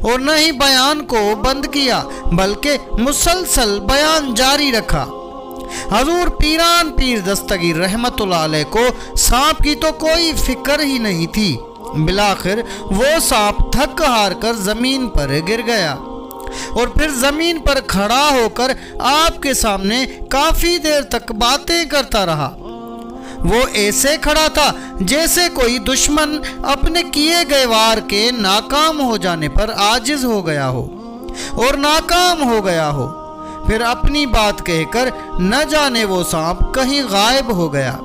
اور نہ ہی بیان کو بند کیا بلکہ مسلسل بیان جاری رکھا۔ حضور پیران پیر دستگیر رحمت اللہ علیہ کو سانپ کی تو کوئی فکر ہی نہیں تھی۔ بالآخر وہ سانپ تھک ہار کر زمین پر گر گیا اور پھر زمین پر کھڑا ہو کر آپ کے سامنے کافی دیر تک باتیں کرتا رہا۔ وہ ایسے کھڑا تھا جیسے کوئی دشمن اپنے کیے گئے وار کے ناکام ہو جانے پر عاجز ہو گیا ہو اور ناکام ہو گیا ہو، پھر اپنی بات کہہ کر نہ جانے وہ سانپ کہیں غائب ہو گیا۔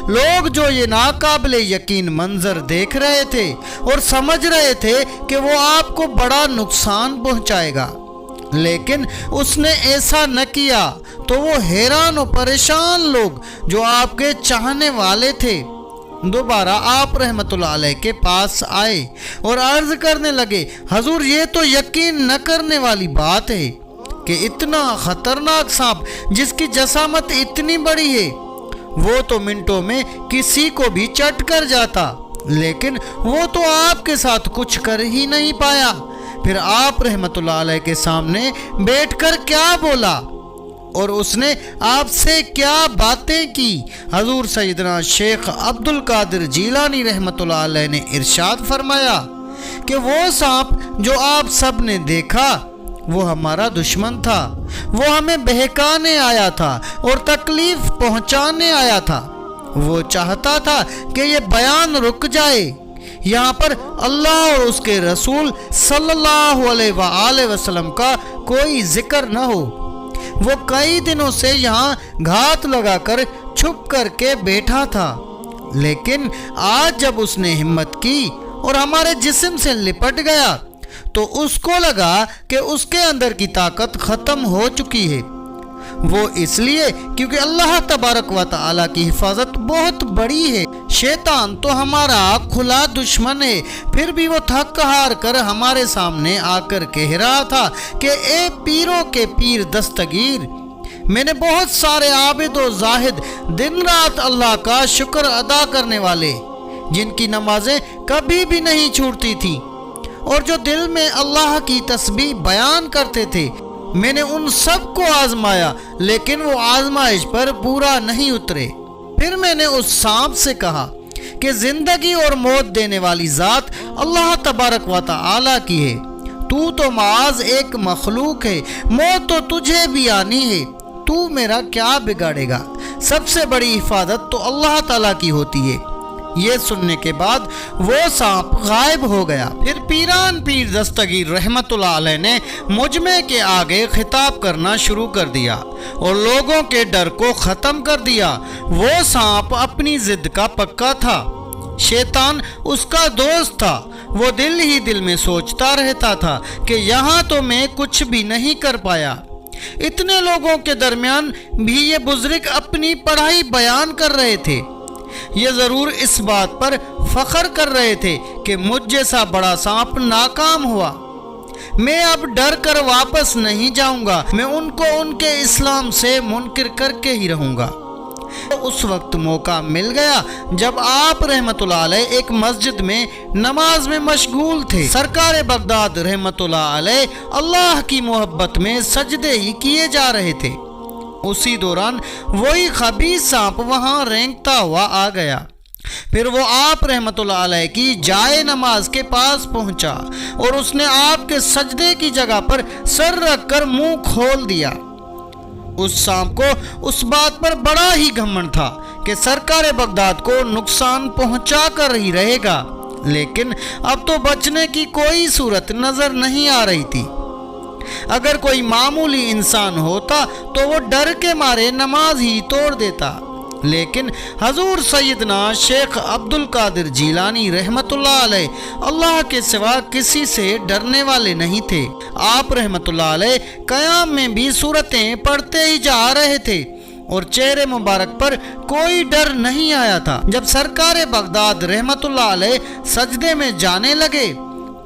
لوگ جو یہ ناقابل یقین منظر دیکھ رہے تھے اور سمجھ رہے تھے کہ وہ آپ کو بڑا نقصان پہنچائے گا، لیکن اس نے ایسا نہ کیا، تو وہ حیران و پریشان لوگ جو آپ کے چاہنے والے تھے دوبارہ آپ رحمت اللہ علیہ کے پاس آئے اور عرض کرنے لگے، حضور یہ تو یقین نہ کرنے والی بات ہے کہ اتنا خطرناک سانپ جس کی جسامت اتنی بڑی ہے وہ تو منٹوں میں کسی کو بھی چٹ کر جاتا، لیکن وہ تو آپ کے ساتھ کچھ کر ہی نہیں پایا۔ پھر آپ رحمت اللہ علیہ کے سامنے بیٹھ کر کیا بولا اور اس نے آپ سے کیا باتیں کی؟ حضور سیدنا شیخ عبد القادر جیلانی رحمت اللہ علیہ نے ارشاد فرمایا کہ وہ سانپ جو آپ سب نے دیکھا وہ ہمارا دشمن تھا، وہ ہمیں بہکانے آیا تھا اور تکلیف پہنچانے آیا تھا۔ وہ چاہتا تھا کہ یہ بیان رک جائے، یہاں پر اللہ اور اس کے رسول صلی اللہ علیہ وآلہ وسلم کا کوئی ذکر نہ ہو۔ وہ کئی دنوں سے یہاں گھات لگا کر چھپ کر کے بیٹھا تھا، لیکن آج جب اس نے ہمت کی اور ہمارے جسم سے لپٹ گیا تو اس کو لگا کہ اس کے اندر کی طاقت ختم ہو چکی ہے۔ وہ اس لیے کیونکہ اللہ تبارک و تعالیٰ کی حفاظت بہت بڑی ہے۔ شیطان تو ہمارا کھلا دشمن ہے، پھر بھی وہ تھک ہار کر ہمارے سامنے آ کر کہہ رہا تھا کہ اے پیروں کے پیر دستگیر، میں نے بہت سارے عابد و زاہد دن رات اللہ کا شکر ادا کرنے والے جن کی نمازیں کبھی بھی نہیں چھوٹتی تھیں اور جو دل میں اللہ کی تسبیح بیان کرتے تھے، میں نے ان سب کو آزمایا لیکن وہ آزمائش پر پورا نہیں اترے۔ پھر میں نے اس سانپ سے کہا کہ زندگی اور موت دینے والی ذات اللہ تبارک و تعالیٰ کی ہے، تو معاذ ایک مخلوق ہے، موت تو تجھے بھی آنی ہے، تو میرا کیا بگاڑے گا؟ سب سے بڑی حفاظت تو اللہ تعالیٰ کی ہوتی ہے۔ یہ سننے کے بعد وہ سانپ غائب ہو گیا۔ پھر پیران پیر دستگیر رحمت اللہ علیہ نے مجمع کے آگے خطاب کرنا شروع کر دیا اور لوگوں کے ڈر کو ختم کر دیا۔ وہ سانپ اپنی ضد کا پکا تھا، شیطان اس کا دوست تھا۔ وہ دل ہی دل میں سوچتا رہتا تھا کہ یہاں تو میں کچھ بھی نہیں کر پایا، اتنے لوگوں کے درمیان بھی یہ بزرگ اپنی پڑھائی بیان کر رہے تھے، یہ ضرور اس بات پر فخر کر رہے تھے کہ مجھ جیسا بڑا سانپ ناکام ہوا، میں اب ڈر کر واپس نہیں جاؤں گا، میں ان کو ان کے اسلام سے منکر کر کے ہی رہوں گا۔ اس وقت موقع مل گیا جب آپ رحمت اللہ علیہ ایک مسجد میں نماز میں مشغول تھے۔ سرکار بغداد رحمت اللہ علیہ اللہ کی محبت میں سجدے ہی کیے جا رہے تھے۔ اسی دوران وہی خبیث سانپ وہاں رینگتا ہوا آ گیا۔ پھر وہ آپ رحمت اللہ علیہ کی جائے نماز کے پاس پہنچا اور اس نے آپ کے سجدے کی جگہ پر سر رکھ کر منہ کھول دیا۔ اس سانپ کو اس بات پر بڑا ہی گھمنڈ تھا کہ سرکار بغداد کو نقصان پہنچا کر ہی رہے گا، لیکن اب تو بچنے کی کوئی صورت نظر نہیں آ رہی تھی۔ اگر کوئی معمولی انسان ہوتا تو وہ ڈر کے مارے نماز ہی توڑ دیتا، لیکن حضور سیدنا شیخ عبد القادر جیلانی رحمت اللہ علیہ اللہ کے سوا کسی سے ڈرنے والے نہیں تھے۔ آپ رحمت اللہ علیہ قیام میں بھی سورتیں پڑھتے ہی جا رہے تھے اور چہرے مبارک پر کوئی ڈر نہیں آیا تھا۔ جب سرکار بغداد رحمت اللہ علیہ سجدے میں جانے لگے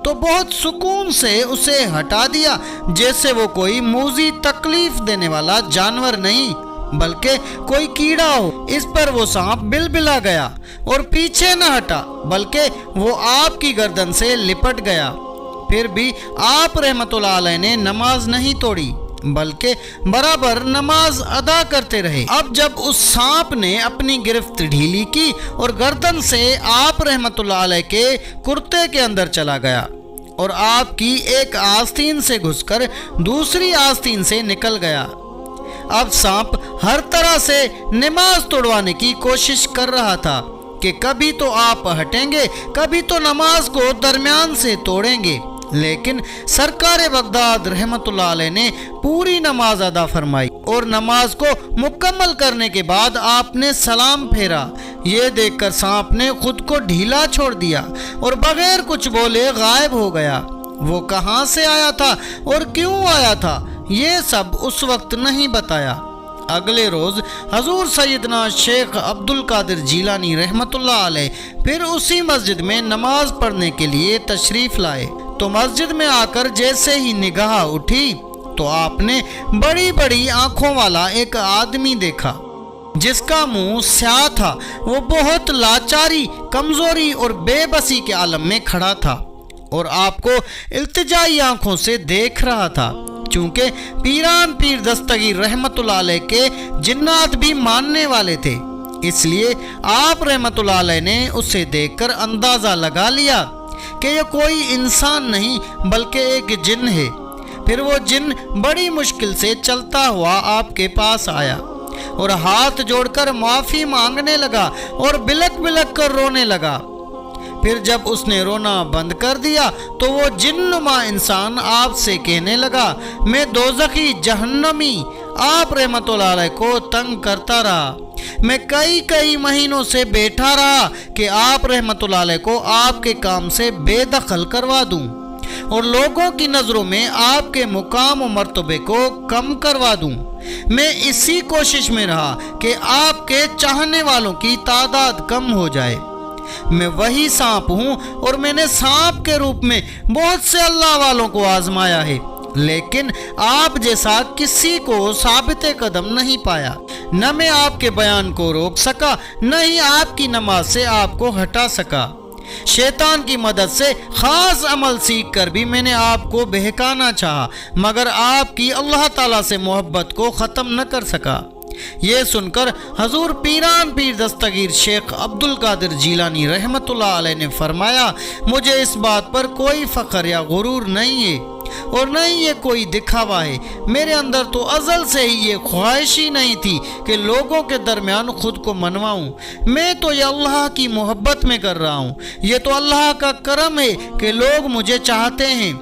تو بہت سکون سے اسے ہٹا دیا، جیسے وہ کوئی موذی تکلیف دینے والا جانور نہیں بلکہ کوئی کیڑا ہو۔ اس پر وہ سانپ بلبلا گیا اور پیچھے نہ ہٹا بلکہ وہ آپ کی گردن سے لپٹ گیا۔ پھر بھی آپ رحمتullah علیہ نے نماز نہیں توڑی بلکہ برابر نماز ادا کرتے رہے۔ اب جب اس سانپ نے اپنی گرفت ڈھیلی کی اور گردن سے آپ رحمتullah علیہ کے کرتے کے اندر چلا گیا اور آپ کی ایک آستین سے گھس کر دوسری آستین سے نکل گیا۔ اب سانپ ہر طرح سے نماز توڑوانے کی کوشش کر رہا تھا کہ کبھی تو آپ ہٹیں گے، کبھی تو نماز کو درمیان سے توڑیں گے، لیکن سرکار بغداد رحمتullah علیہ نے پوری نماز ادا فرمائی اور نماز کو مکمل کرنے کے بعد آپ نے سلام پھیرا۔ یہ دیکھ کر سانپ نے خود کو ڈھیلا چھوڑ دیا اور بغیر کچھ بولے غائب ہو گیا۔ وہ کہاں سے آیا تھا اور کیوں آیا تھا یہ سب اس وقت نہیں بتایا۔ اگلے روز حضور سیدنا شیخ عبد القادر جیلانی رحمتullah علیہ پھر اسی مسجد میں نماز پڑھنے کے لیے تشریف لائے تو مسجد میں آ کر جیسے ہی نگاہ اٹھی تو آپ نے بڑی بڑی آنکھوں والا ایک آدمی دیکھا جس کا منہ سیاہ تھا۔ وہ بہت لاچاری، کمزوری اور بے بسی کے عالم میں کھڑا تھا اور آپ کو التجائی آنکھوں سے دیکھ رہا تھا۔ چونکہ پیران پیر دستگیر رحمتullah علیہ کے جنات بھی ماننے والے تھے، اس لیے آپ رحمتullah علیہ نے اسے دیکھ کر اندازہ لگا لیا کہ یہ کوئی انسان نہیں بلکہ ایک جن ہے۔ پھر وہ جن بڑی مشکل سے چلتا ہوا آپ کے پاس آیا اور ہاتھ جوڑ کر معافی مانگنے لگا اور بلک بلک کر رونے لگا۔ پھر جب اس نے رونا بند کر دیا تو وہ جن نما انسان آپ سے کہنے لگا، میں دوزخی جہنمی آپ رحمتullah علیہ کو تنگ کرتا رہا، میں کئی مہینوں سے بیٹھا رہا کہ آپ رحمتullah علیہ کو آپ کے کام سے بے دخل کروا دوں اور لوگوں کی نظروں میں آپ کے مقام و مرتبے کو کم کروا دوں۔ میں اسی کوشش میں رہا کہ آپ کے چاہنے والوں کی تعداد کم ہو جائے۔ میں وہی سانپ ہوں اور میں نے سانپ کے روپ میں بہت سے اللہ والوں کو آزمایا ہے، لیکن آپ جیسا کسی کو ثابت قدم نہیں پایا۔ نہ میں آپ کے بیان کو روک سکا، نہ ہی آپ کی نماز سے آپ کو ہٹا سکا۔ شیطان کی مدد سے خاص عمل سیکھ کر بھی میں نے آپ کو بہکانا چاہا، مگر آپ کی اللہ تعالیٰ سے محبت کو ختم نہ کر سکا۔ یہ سن کر حضور پیران پیر دستگیر شیخ عبد القادر جیلانی رحمتullah علیہ نے فرمایا، مجھے اس بات پر کوئی فخر یا غرور نہیں ہے اور نہ ہی یہ کوئی دکھاوا ہے۔ میرے اندر تو ازل سے ہی یہ خواہش ہی نہیں تھی کہ لوگوں کے درمیان خود کو منواؤں۔ میں تو یہ اللہ کی محبت میں کر رہا ہوں، یہ تو اللہ کا کرم ہے کہ لوگ مجھے چاہتے ہیں۔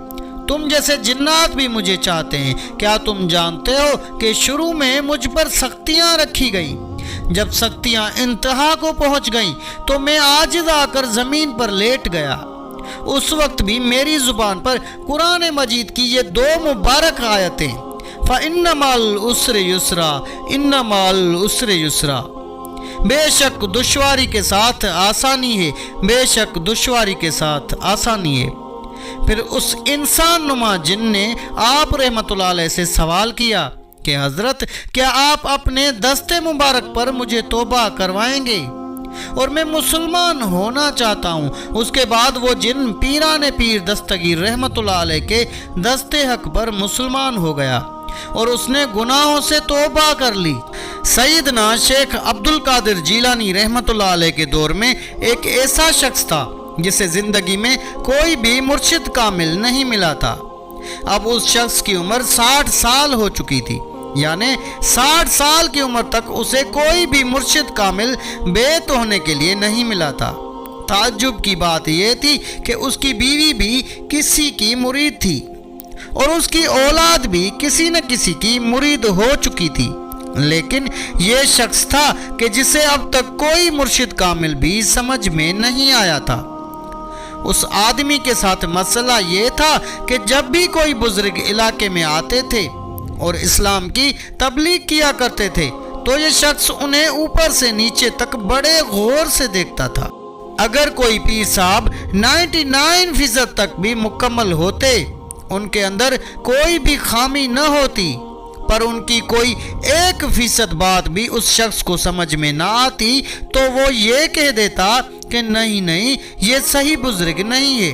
تم جیسے جنات بھی مجھے چاہتے ہیں۔ کیا تم جانتے ہو کہ شروع میں مجھ پر سختیاں رکھی گئیں؟ جب سختیاں انتہا کو پہنچ گئیں تو میں عاجز آ کر زمین پر لیٹ گیا۔ اس وقت بھی میری زبان پر قرآن مجید کی یہ 2 مبارک آیتیں فَإِنَّ مَعَ الْعُسْرِ يُسْرًا إِنَّ مَعَ الْعُسْرِ يُسْرًا، بے شک دشواری کے ساتھ آسانی ہے، بے شک دشواری کے ساتھ آسانی ہے۔ پھر اس انسان نما جن نے آپ رحمتullah علیہ سے سوال کیا کہ حضرت کیا آپ اپنے دست مبارک پر مجھے توبہ کروائیں گے اور میں مسلمان ہونا چاہتا ہوں۔ اس کے بعد وہ جن پیران پیر دستگیر رحمتullah علیہ کے دست حق پر مسلمان ہو گیا اور اس نے گناہوں سے توبہ کر لی۔ سیدنا شیخ عبد القادر جیلانی رحمتullah علیہ کے دور میں ایک ایسا شخص تھا جسے زندگی میں کوئی بھی مرشد کامل نہیں ملا تھا۔ اب اس شخص کی عمر 60 سال ہو چکی تھی، یعنی 60 سال کی عمر تک اسے کوئی بھی مرشد کامل بیعت ہونے کے لیے نہیں ملا تھا۔ تعجب کی بات یہ تھی کہ اس کی بیوی بھی کسی کی مرید تھی اور اس کی اولاد بھی کسی نہ کسی کی مرید ہو چکی تھی، لیکن یہ شخص تھا کہ جسے اب تک کوئی مرشد کامل بھی سمجھ میں نہیں آیا تھا۔ اس آدمی کے ساتھ مسئلہ یہ تھا کہ جب بھی کوئی بزرگ علاقے میں آتے تھے اور اسلام کی تبلیغ کیا کرتے تھے تو یہ شخص انہیں اوپر سے نیچے تک بڑے غور سے دیکھتا تھا۔ اگر کوئی پیر صاحب 99% تک بھی مکمل ہوتے، ان کے اندر کوئی بھی خامی نہ ہوتی، پر ان کی کوئی 1% بات بھی اس شخص کو سمجھ میں نہ آتی تو وہ یہ کہہ دیتا کہ نہیں یہ صحیح بزرگ نہیں ہے،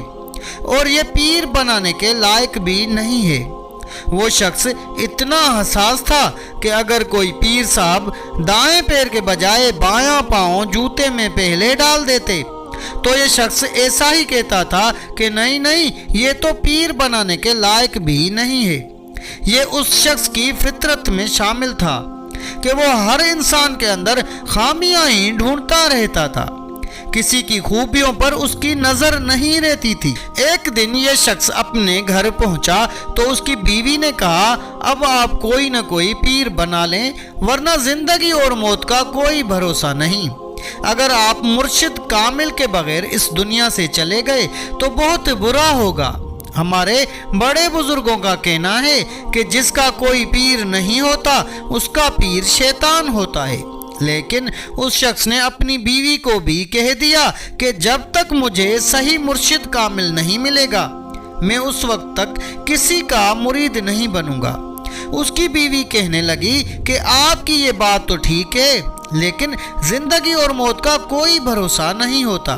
اور یہ پیر بنانے کے لائق بھی نہیں ہے۔ وہ شخص اتنا حساس تھا کہ اگر کوئی پیر صاحب دائیں پیر کے بجائے بایاں پاؤں جوتے میں پہلے ڈال دیتے تو یہ شخص ایسا ہی کہتا تھا کہ نہیں یہ تو پیر بنانے کے لائق بھی نہیں ہے۔ یہ اس شخص کی فطرت میں شامل تھا کہ وہ ہر انسان کے اندر خامیاں ہی ڈھونڈتا رہتا تھا، کسی کی خوبیوں پر اس کی نظر نہیں رہتی تھی۔ ایک دن یہ شخص اپنے گھر پہنچا تو اس کی بیوی نے کہا، اب آپ کوئی نہ کوئی پیر بنا لیں ورنہ زندگی اور موت کا کوئی بھروسہ نہیں۔ اگر آپ مرشد کامل کے بغیر اس دنیا سے چلے گئے تو بہت برا ہوگا۔ ہمارے بڑے بزرگوں کا کہنا ہے کہ جس کا کوئی پیر نہیں ہوتا اس کا پیر شیطان ہوتا ہے۔ لیکن اس شخص نے اپنی بیوی کو بھی کہہ دیا کہ جب تک مجھے صحیح مرشد کامل نہیں ملے گا میں اس وقت تک کسی کا مرید نہیں بنوں گا۔ اس کی بیوی کہنے لگی کہ آپ کی یہ بات تو ٹھیک ہے لیکن زندگی اور موت کا کوئی بھروسہ نہیں ہوتا۔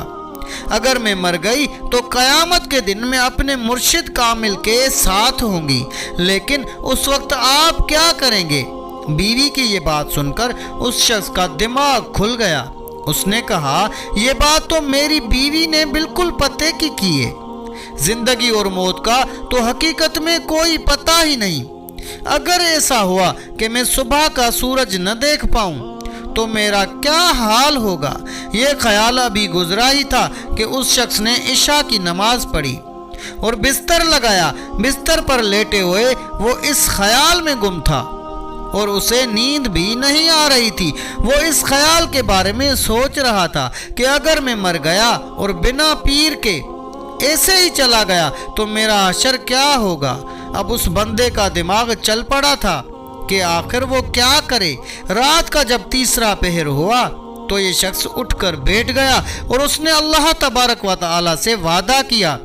اگر میں مر گئی تو قیامت کے دن میں اپنے مرشد کامل کے ساتھ ہوں گی، لیکن اس وقت آپ کیا کریں گے؟ بیوی کی یہ بات سن کر اس شخص کا دماغ کھل گیا۔ اس نے کہا، یہ بات تو میری بیوی نے بالکل پتے کی ہے۔ زندگی اور موت کا تو حقیقت میں کوئی پتہ ہی نہیں۔ اگر ایسا ہوا کہ میں صبح کا سورج نہ دیکھ پاؤں تو میرا کیا حال ہوگا؟ یہ خیال ابھی گزرا ہی تھا کہ اس شخص نے عشاء کی نماز پڑھی اور بستر لگایا۔ بستر پر لیٹے ہوئے وہ اس خیال میں گم تھا اور اسے نیند بھی نہیں آ رہی تھی۔ وہ اس خیال کے بارے میں سوچ رہا تھا کہ اگر میں مر گیا اور بنا پیر کے ایسے ہی چلا گیا تو میرا حشر کیا ہوگا؟ اب اس بندے کا دماغ چل پڑا تھا کہ آخر وہ کیا کرے۔ رات کا جب تیسرا پہر ہوا تو یہ شخص اٹھ کر بیٹھ گیا اور اس نے اللہ تبارک و تعالی سے وعدہ کیا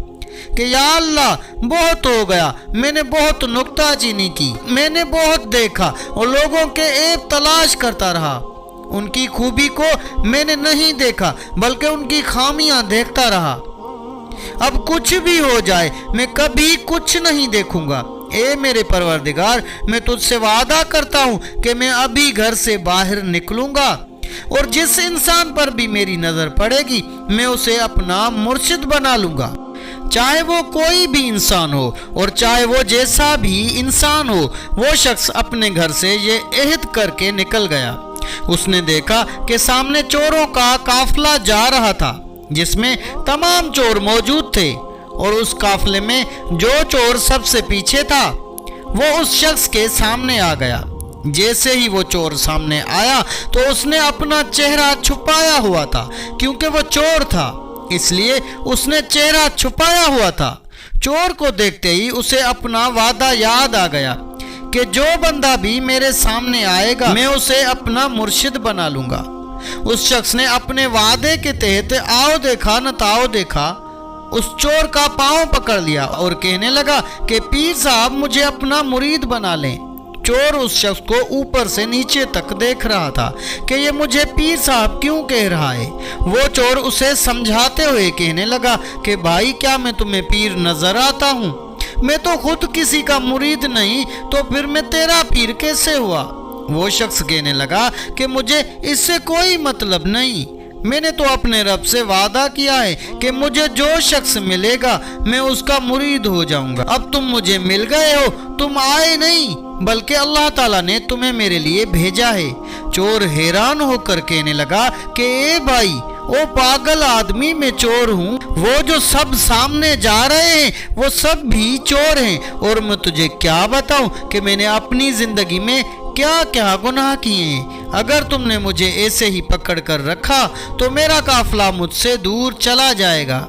کہ یا اللہ بہت ہو گیا، میں نے بہت نکتہ چینی کی، میں نے بہت دیکھا اور لوگوں کے عیب تلاش کرتا رہا، ان کی خوبی کو میں نے نہیں دیکھا بلکہ ان کی خامیاں دیکھتا رہا۔ اب کچھ بھی ہو جائے میں کبھی کچھ نہیں دیکھوں گا۔ اے میرے پروردگار، میں تجھ سے وعدہ کرتا ہوں کہ میں ابھی گھر سے باہر نکلوں گا اور جس انسان پر بھی میری نظر پڑے گی میں اسے اپنا مرشد بنا لوں گا، چاہے وہ کوئی بھی انسان ہو اور چاہے وہ جیسا بھی انسان ہو۔ وہ شخص اپنے گھر سے یہ عہد کر کے نکل گیا۔ اس نے دیکھا کہ سامنے چوروں کا قافلہ جا رہا تھا جس میں تمام چور موجود تھے، اور اس قافلے میں جو چور سب سے پیچھے تھا وہ اس شخص کے سامنے آ گیا۔ جیسے ہی وہ چور سامنے آیا تو اس نے اپنا چہرہ چھپایا ہوا تھا، کیونکہ وہ چور تھا اس لیے اس نے چہرہ چھپایا ہوا تھا۔ چور کو دیکھتے ہی اسے اپنا وعدہ یاد آ گیا کہ جو بندہ بھی میرے سامنے آئے گا میں اسے اپنا مرشد بنا لوں گا۔ اس شخص نے اپنے وعدے کے تحت آؤ دیکھا نہ تاؤ دیکھا اس چور کا پاؤں پکڑ لیا اور کہنے لگا کہ پیر صاحب مجھے اپنا مرید بنا لیں۔ چور اس شخص کو اوپر سے نیچے تک دیکھ رہا تھا کہ یہ مجھے پیر صاحب کیوں کہہ رہا ہے۔ وہ چور اسے سمجھاتے ہوئے کہنے لگا کہ بھائی کیا میں تمہیں پیر نظر آتا ہوں؟ میں تو خود کسی کا مرید نہیں تو پھر میں تیرا پیر کیسے ہوا؟ وہ شخص کہنے لگا کہ مجھے اس سے کوئی مطلب نہیں، میں نے تو اپنے رب سے وعدہ کیا ہے کہ مجھے جو شخص ملے گا میں اس کا مرید ہو جاؤں گا۔ اب تم مجھے مل گئے ہو، تم آئے نہیں بلکہ اللہ تعالیٰ نے تمہیں میرے لیے بھیجا ہے۔ چور حیران ہو کر کہنے لگا کہ اے بھائی، او پاگل آدمی میں چور ہوں، وہ جو سب سامنے جا رہے ہیں وہ سب بھی چور ہیں، اور میں تجھے کیا بتاؤں کہ میں نے اپنی زندگی میں کیا کیا گناہ کیے ہیں۔ اگر تم نے مجھے ایسے ہی پکڑ کر رکھا تو میرا قافلہ مجھ سے دور چلا جائے گا۔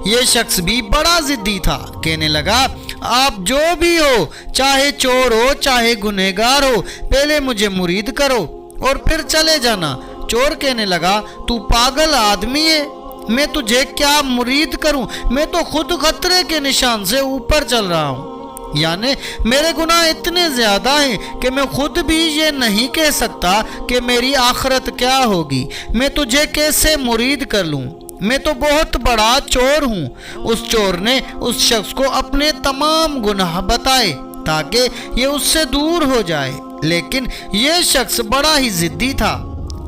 یہ شخص بھی بڑا ضدی تھا، کہنے لگا آپ جو بھی ہو، چاہے چور ہو چاہے گنہگار ہو، پہلے مجھے مرید کرو اور پھر چلے جانا۔ چور کہنے لگا تو پاگل آدمی ہے، میں تجھے کیا مرید کروں؟ میں تو خود خطرے کے نشان سے اوپر چل رہا ہوں، یعنی میرے گناہ اتنے زیادہ ہیں کہ میں خود بھی یہ نہیں کہہ سکتا کہ میری آخرت کیا ہوگی، میں تجھے کیسے مرید کر لوں؟ میں تو بہت بڑا چور ہوں۔ اس چور نے اس شخص کو اپنے تمام گناہ بتائے تاکہ یہ اس سے دور ہو جائے، لیکن یہ شخص بڑا ہی ضدی تھا۔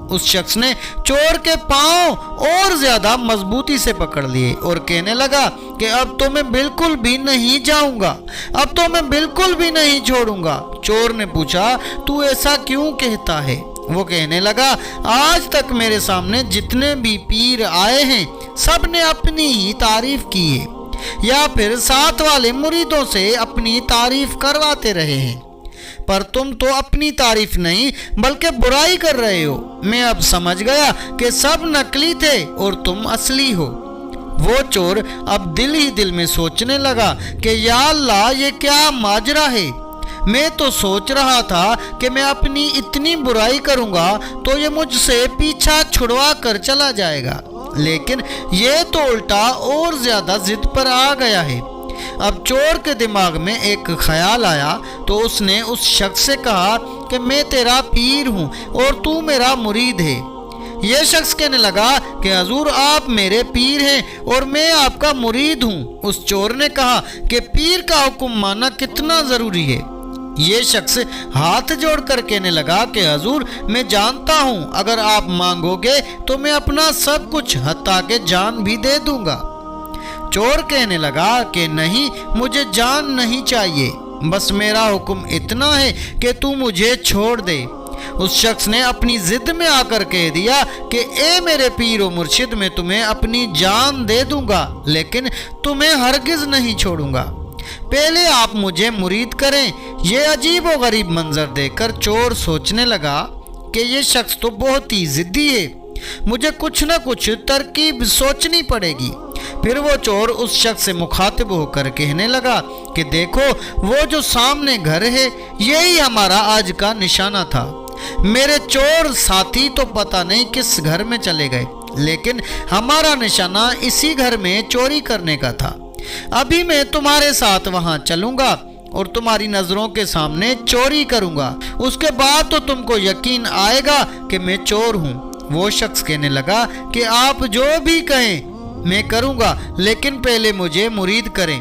اس شخص نے چور کے پاؤں اور زیادہ مضبوطی سے پکڑ لیے اور کہنے لگا کہ اب تو میں بالکل بھی نہیں جاؤں گا، اب تو میں بالکل بھی نہیں چھوڑوں گا۔ چور نے پوچھا، تو ایسا کیوں کہتا ہے؟ وہ کہنے لگا، آج تک میرے سامنے جتنے بھی پیر آئے ہیں سب نے اپنی ہی تعریف کی ہے، یا پھر ساتھ والے مریدوں سے اپنی تعریف کرواتے رہے ہیں، پر تم تو اپنی تعریف نہیں بلکہ برائی کر رہے ہو۔ میں اب سمجھ گیا کہ سب نقلی تھے اور تم اصلی ہو۔ وہ چور اب دل ہی دل میں سوچنے لگا کہ یا اللہ، یہ کیا ماجرا ہے؟ میں تو سوچ رہا تھا کہ میں اپنی اتنی برائی کروں گا تو یہ مجھ سے پیچھا چھڑوا کر چلا جائے گا، لیکن یہ تو الٹا اور زیادہ ضد پر آ گیا ہے۔ اب چور کے دماغ میں ایک خیال آیا تو اس نے اس شخص سے کہا کہ میں تیرا پیر ہوں اور تو میرا مرید ہے۔ یہ شخص کہنے لگا کہ حضور، آپ میرے پیر ہیں اور میں آپ کا مرید ہوں۔ اس چور نے کہا کہ پیر کا حکم ماننا کتنا ضروری ہے۔ یہ شخص ہاتھ جوڑ کر کہنے لگا کہ حضور، میں جانتا ہوں اگر آپ مانگو گے تو میں اپنا سب کچھ حتیٰ کہ جان بھی دے دوں گا۔ چور کہنے لگا کہ نہیں، مجھے جان نہیں چاہیے، بس میرا حکم اتنا ہے کہ تو مجھے چھوڑ دے۔ اس شخص نے اپنی ضد میں آ کر کہہ دیا کہ اے میرے پیر و مرشد، میں تمہیں اپنی جان دے دوں گا لیکن تمہیں ہرگز نہیں چھوڑوں گا، پہلے آپ مجھے مرید کریں۔ یہ عجیب و غریب منظر دیکھ کر چور سوچنے لگا کہ یہ شخص تو بہت ہی ضدی ہے، مجھے کچھ نہ کچھ ترکیب سوچنی پڑے گی۔ پھر وہ چور اس شخص سے مخاطب ہو کر کہنے لگا کہ دیکھو، وہ جو سامنے گھر ہے یہی ہمارا آج کا نشانہ تھا۔ میرے چور ساتھی تو پتہ نہیں کس گھر میں چلے گئے، لیکن ہمارا نشانہ اسی گھر میں چوری کرنے کا تھا۔ ابھی میں تمہارے ساتھ وہاں چلوں گا اور تمہاری نظروں کے سامنے چوری کروں گا، اس کے بعد تو تم کو یقین آئے گا کہ میں چور ہوں۔ وہ شخص کہنے لگا کہ آپ جو بھی کہیں میں کروں گا، لیکن پہلے مجھے مرید کریں۔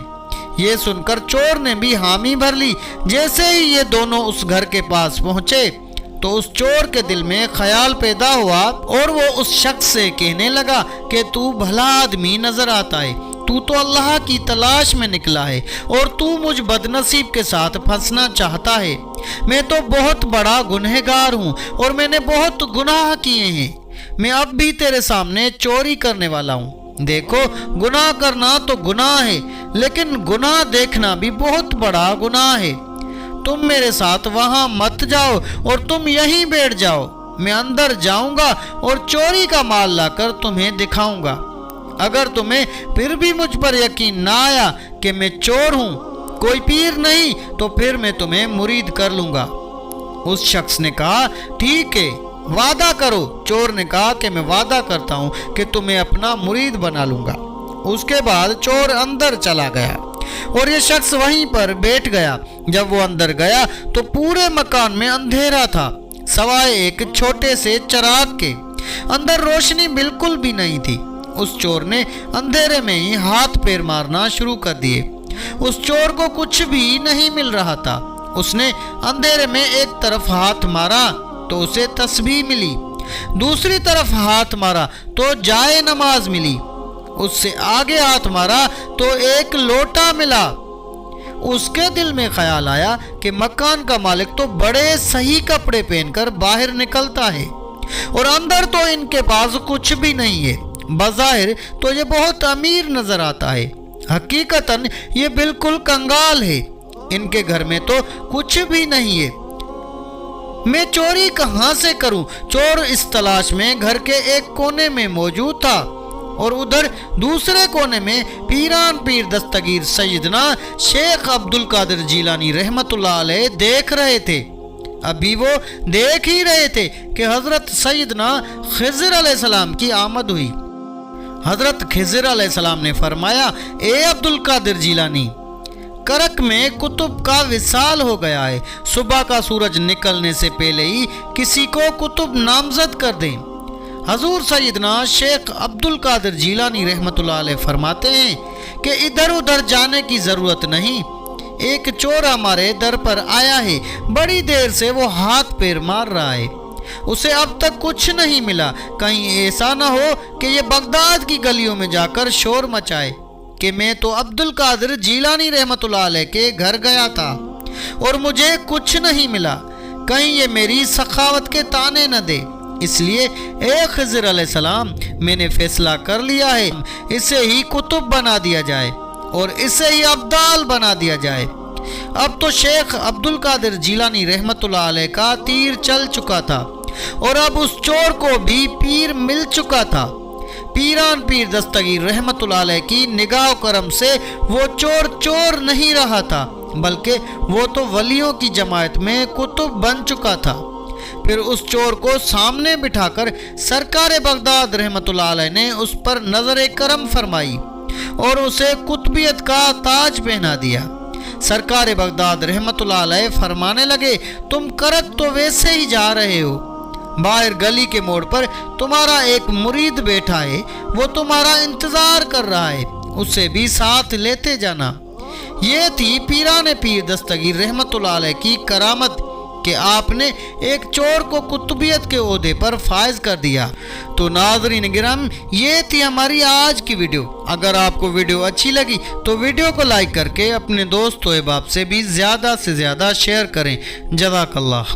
یہ سن کر چور نے بھی حامی بھر لی۔ جیسے ہی یہ دونوں اس گھر کے پاس پہنچے تو اس چور کے دل میں خیال پیدا ہوا اور وہ اس شخص سے کہنے لگا کہ تو بھلا آدمی نظر آتا ہے، تو اللہ کی تلاش میں نکلا ہے اور تو مجھ بد نصیب کے ساتھ پھنسنا چاہتا ہے۔ میں تو بہت بڑا گنہگار ہوں اور میں نے بہت گناہ کیے ہیں، میں اب بھی تیرے سامنے چوری کرنے والا ہوں۔ دیکھو، گناہ کرنا تو گناہ ہے، لیکن گناہ دیکھنا بھی بہت بڑا گناہ ہے۔ تم میرے ساتھ وہاں مت جاؤ اور تم یہیں بیٹھ جاؤ، میں اندر جاؤں گا اور چوری کا مال لا کر تمہیں دکھاؤں گا۔ اگر تمہیں پھر بھی مجھ پر یقین نہ آیا کہ میں چور ہوں، کوئی پیر نہیں، تو پھر میں تمہیں مرید کر لوں گا۔ اس شخص نے کہا ٹھیک ہے، وعدہ کرو۔ چور نے کہا کہ میں وعدہ کرتا ہوں کہ تمہیں اپنا مرید بنا لوں گا۔ اس کے بعد چور اندر چلا گیا اور یہ شخص وہیں پر بیٹھ گیا۔ جب وہ اندر گیا تو پورے مکان میں اندھیرا تھا سوائے ایک چھوٹے سے چراغ کے، اندر روشنی بالکل بھی نہیں تھی۔ اس چور نے اندھیرے میں ہی ہاتھ پیر مارنا شروع کر دیے۔ اس چور کو کچھ بھی نہیں مل رہا تھا۔ اس نے اندھیرے میں ایک طرف ہاتھ مارا تو اسے تسبیح ملی، دوسری طرف ہاتھ مارا تو جائے نماز ملی، اس سے آگے ہاتھ مارا تو ایک لوٹا ملا۔ اس کے دل میں خیال آیا کہ مکان کا مالک تو بڑے صحیح کپڑے پہن کر باہر نکلتا ہے اور اندر تو ان کے پاس کچھ بھی نہیں ہے، بظاہر تو یہ بہت امیر نظر آتا ہے، حقیقتاً یہ بالکل کنگال ہے، ان کے گھر میں تو کچھ بھی نہیں ہے، میں چوری کہاں سے کروں؟ چور اس تلاش میں گھر کے ایک کونے میں موجود تھا اور ادھر دوسرے کونے میں پیران پیر دستگیر سیدنا شیخ عبد القادر جیلانی رحمت اللہ علیہ دیکھ رہے تھے۔ ابھی وہ دیکھ ہی رہے تھے کہ حضرت سیدنا خضر علیہ السلام کی آمد ہوئی۔ حضرت خضر علیہ السلام نے فرمایا، اے عبد القادر جیلانی، کرک میں کتب کا وصال ہو گیا ہے، صبح کا سورج نکلنے سے پہلے ہی کسی کو کتب نامزد کر دیں۔ حضور سیدنا شیخ عبدل قادر جیلانی رحمتullah علیہ فرماتے ہیں کہ ادھر ادھر جانے کی ضرورت نہیں، ایک چور ہمارے در پر آیا ہے، بڑی دیر سے وہ ہاتھ پیر مار رہا ہے، اسے اب تک کچھ نہیں ملا، کہیں ایسا نہ ہو کہ یہ بغداد کی گلیوں میں جا کر شور مچائے کہ میں تو عبد القادر جیلانی رحمتullah علیہ کے گھر گیا تھا اور مجھے کچھ نہیں ملا، کہیں یہ میری سخاوت کے تانے نہ دے، اس لیے اے خضر علیہ السلام میں نے فیصلہ کر لیا ہے، اسے ہی قطب بنا دیا جائے اور اسے ہی ابدال بنا دیا جائے۔ اب تو شیخ عبد القادر جیلانی رحمتullah علیہ کا تیر چل چکا تھا اور اب اس چور کو بھی پیر مل چکا تھا۔ پیران پیر دستگیر رحمتullah علیہ کی نگاہ و کرم سے وہ چور چور نہیں رہا تھا، بلکہ وہ تو ولیوں کی جماعت میں قطب بن چکا تھا۔ پھر اس چور کو سامنے بٹھا کر سرکار بغداد رحمتullah علیہ نے اس پر نظر کرم فرمائی اور اسے قطبیت کا تاج پہنا دیا۔ سرکار بغداد رحمتullah علیہ فرمانے لگے، تم کرک تو ویسے ہی جا رہے ہو، باہر گلی کے موڑ پر تمہارا ایک مرید بیٹھا ہے، وہ تمہارا انتظار کر رہا ہے، اسے بھی ساتھ لیتے جانا۔ یہ تھی پیران پیر دستگیر رحمتullah علیہ کی کرامت کہ آپ نے ایک چور کو قطبیت کے عہدے پر فائز کر دیا۔ تو ناظرین کرام، یہ تھی ہماری آج کی ویڈیو۔ اگر آپ کو ویڈیو اچھی لگی تو ویڈیو کو لائک کر کے اپنے دوست و احباب سے بھی زیادہ سے زیادہ شیئر کریں۔ جزاک اللہ۔